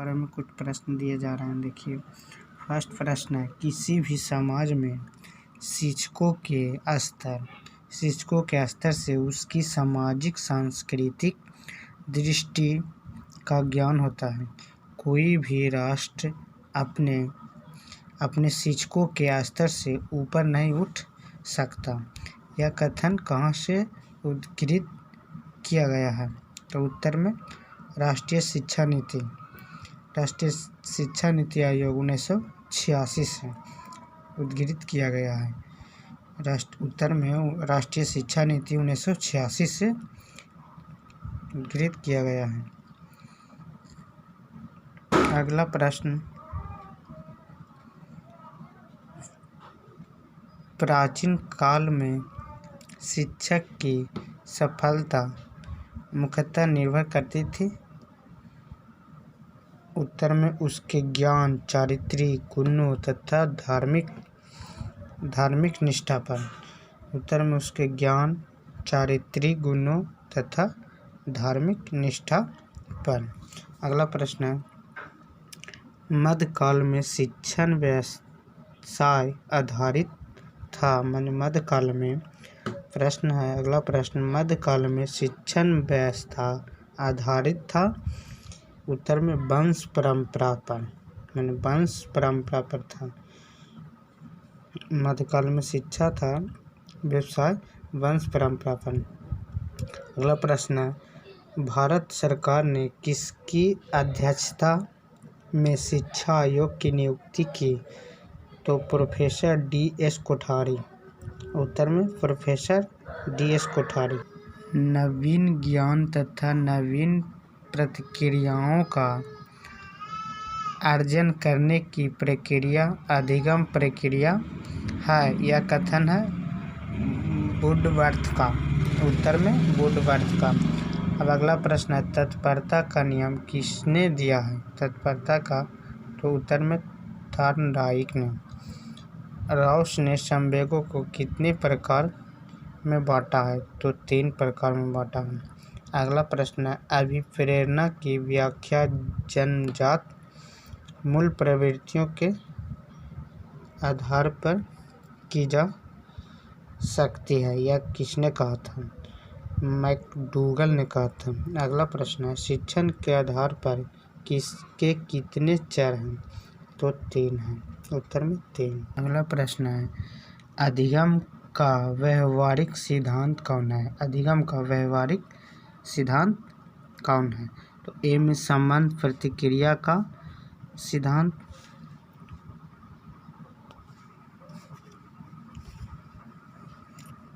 बारे में कुछ प्रश्न दिए जा रहे हैं। देखिए, फर्स्ट प्रश्न है, किसी भी समाज में शिक्षकों के स्तर से उसकी सामाजिक सांस्कृतिक दृष्टि का ज्ञान होता है। कोई भी राष्ट्र अपने शिक्षकों के स्तर से ऊपर नहीं उठ सकता। यह कथन कहाँ से उद्धृत किया गया है? तो उत्तर में राष्ट्रीय शिक्षा नीति आयोग 1986 से उद्धृत किया गया है। उत्तर में राष्ट्रीय शिक्षा नीति 1986 से उद्धृत किया गया है। अगला प्रश्न, प्राचीन काल में शिक्षक की सफलता मुख्यतः निर्भर करती थी। उत्तर में उसके ज्ञान, चारित्रिक गुणों तथा धार्मिक निष्ठा पर। उत्तर में उसके ज्ञान, चारित्रिक गुणों तथा धार्मिक निष्ठा पर। अगला प्रश्न है, मध्यकाल में शिक्षण व्यवसाय आधारित था। मध्यकाल में प्रश्न है, अगला प्रश्न, मध्यकाल में शिक्षण व्यवस्था आधारित था। उत्तर में वंश परंपरा पर था। मध्यकाल में शिक्षा था व्यवसाय वंश परंपरा पर। अगला प्रश्न है, भारत सरकार ने किसकी अध्यक्षता में शिक्षा आयोग की नियुक्ति की? तो प्रोफेसर D.S. कोठारी। उत्तर में प्रोफेसर D.S. कोठारी। नवीन ज्ञान तथा नवीन प्रतिक्रियाओं का अर्जन करने की प्रक्रिया अधिगम प्रक्रिया है। यह कथन है वुडवर्थ का। उत्तर में वुडवर्थ का। अब अगला प्रश्न है, तत्परता का नियम किसने दिया है? तत्परता का, तो उत्तर में थॉर्नडाइक ने। राउस ने संवेगों को कितने प्रकार में बांटा है? तो 3 प्रकार में बांटा है। अगला प्रश्न है, अभिप्रेरणा की व्याख्या जन्मजात मूल प्रवृत्तियों के आधार पर की जा सकती है। यह किसने कहा था? मैकडूगल ने कहा था। अगला प्रश्न है, शिक्षण के आधार पर किसके कितने चर हैं? तो 3 हैं। उत्तर में 3। अगला प्रश्न है, अधिगम का व्यवहारिक सिद्धांत कौन है? अधिगम का व्यवहारिक सिद्धांत कौन है? तो ए में संबंध प्रतिक्रिया का सिद्धांत,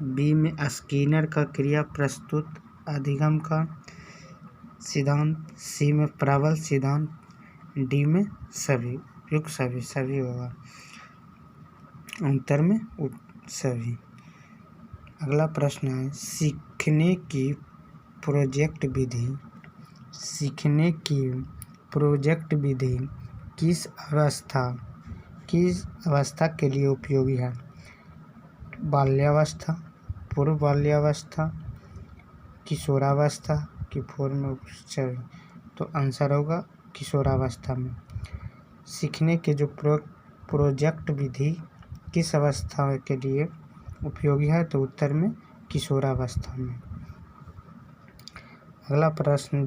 बी में स्किनर का क्रिया प्रस्तुत अधिगम का सिद्धांत, सी में प्रबल सिद्धांत, डी में सभी सभी होगा। उत्तर में सभी। अगला प्रश्न है, सीखने की प्रोजेक्ट विधि किस अवस्था के लिए उपयोगी है? बाल्यावस्था, पूर्व बाल्यावस्था, किशोरावस्था की पूर्व उपचार? तो आंसर होगा किशोरावस्था में। सीखने के जो प्रोजेक्ट विधि किस अवस्था के लिए उपयोगी है? तो उत्तर में किशोरावस्था में। अगला प्रश्न,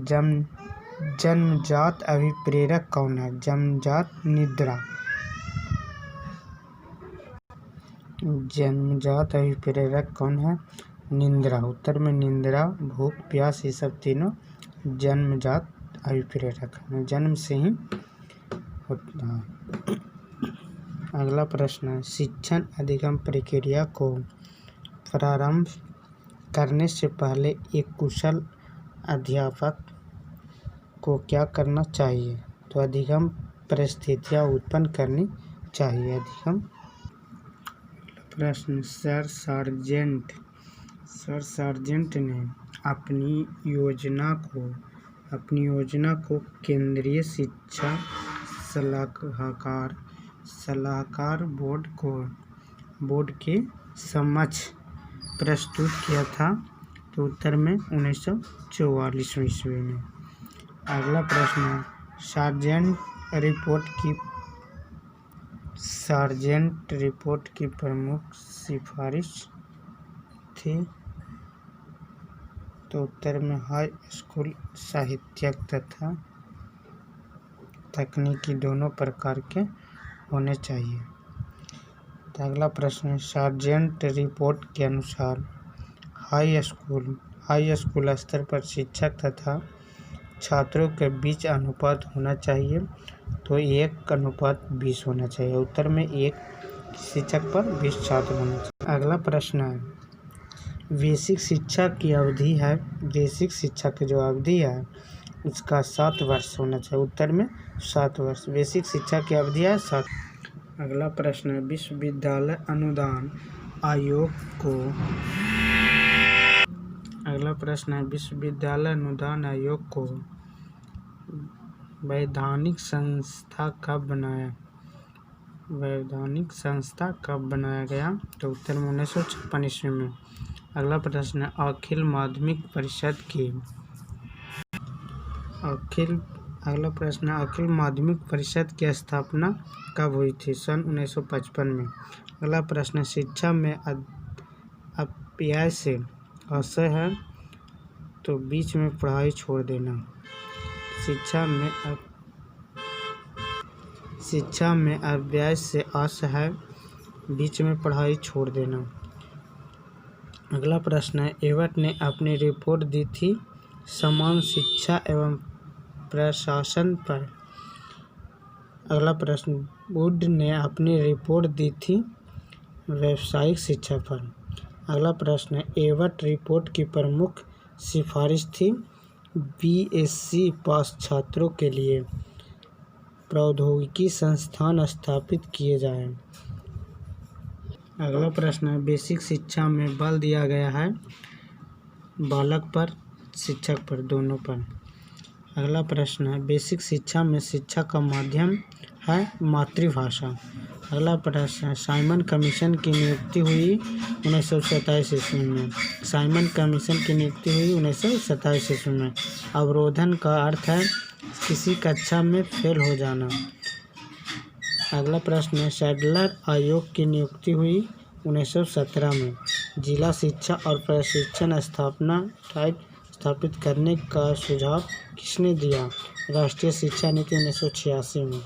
जन्मजात अभिप्रेरक कौन है? जन्मजात अभिप्रेरक कौन है? निद्रा। उत्तर में निद्रा, भूख, प्यास, ये सब तीनों जन्मजात अभिप्रेरक है, जन्म से ही होता है। अगला प्रश्न है, शिक्षण अधिगम प्रक्रिया को प्रारंभ करने से पहले एक कुशल अध्यापक को क्या करना चाहिए? तो अधिगम परिस्थितियाँ उत्पन्न करनी चाहिए। अधिगम प्रश्न, सर सार्जेंट ने अपनी योजना को केंद्रीय शिक्षा सलाहकार बोर्ड के समक्ष प्रस्तुत किया था। तो उत्तर में 1944 ईस्वी में। अगला प्रश्न है, सार्जेंट रिपोर्ट की प्रमुख सिफारिश थी? तो उत्तर में हाई स्कूल साहित्यिक तथा तकनीकी दोनों प्रकार के होने चाहिए। तो अगला प्रश्न है, सार्जेंट रिपोर्ट के अनुसार हाई स्कूल स्तर पर शिक्षक तथा छात्रों के बीच अनुपात होना चाहिए। तो 1:20 होना चाहिए। उत्तर में 1 शिक्षक पर 20 छात्र होना चाहिए। अगला प्रश्न है, बेसिक शिक्षा की अवधि है, बेसिक शिक्षा की जो अवधि है उसका 7 वर्ष होना चाहिए। उत्तर में 7 वर्ष बेसिक शिक्षा की अवधि है 7। अगला प्रश्न है, विश्वविद्यालय अनुदान आयोग को वैधानिक संस्था कब बनाया गया? तो उत्तर में 1956 ईस्वी में। अगला प्रश्न है, अखिल माध्यमिक परिषद की स्थापना कब हुई थी? सन 1955 में। अगला प्रश्न है, शिक्षा में अपव्यय से आशय है? तो बीच में पढ़ाई छोड़ देना। शिक्षा में अपव्यय से आशय है, बीच में पढ़ाई छोड़ देना। अगला प्रश्न है, एवट ने अपनी रिपोर्ट दी थी समान शिक्षा एवं प्रशासन पर। अगला प्रश्न, वुड ने अपनी रिपोर्ट दी थी व्यावसायिक शिक्षा पर। अगला प्रश्न है, एवट रिपोर्ट की प्रमुख सिफारिश थी BSc पास छात्रों के लिए प्रौद्योगिकी संस्थान स्थापित किए जाएं। अगला प्रश्न है, बेसिक शिक्षा में बल दिया गया है बालक पर शिक्षक पर, दोनों पर। अगला प्रश्न है, बेसिक शिक्षा में शिक्षा का माध्यम है मातृभाषा। अगला प्रश्न है, साइमन कमीशन की नियुक्ति हुई 1927 ईस्वी में। साइमन कमीशन की नियुक्ति हुई 1927 ईस्वी में। अवरोधन का अर्थ है किसी कक्षा में फेल हो जाना। अगला प्रश्न है, सैडलर आयोग की नियुक्ति हुई 1917 में। जिला शिक्षा और प्रशिक्षण स्थापित करने का सुझाव किसने दिया? राष्ट्रीय शिक्षा नीति 1986 में।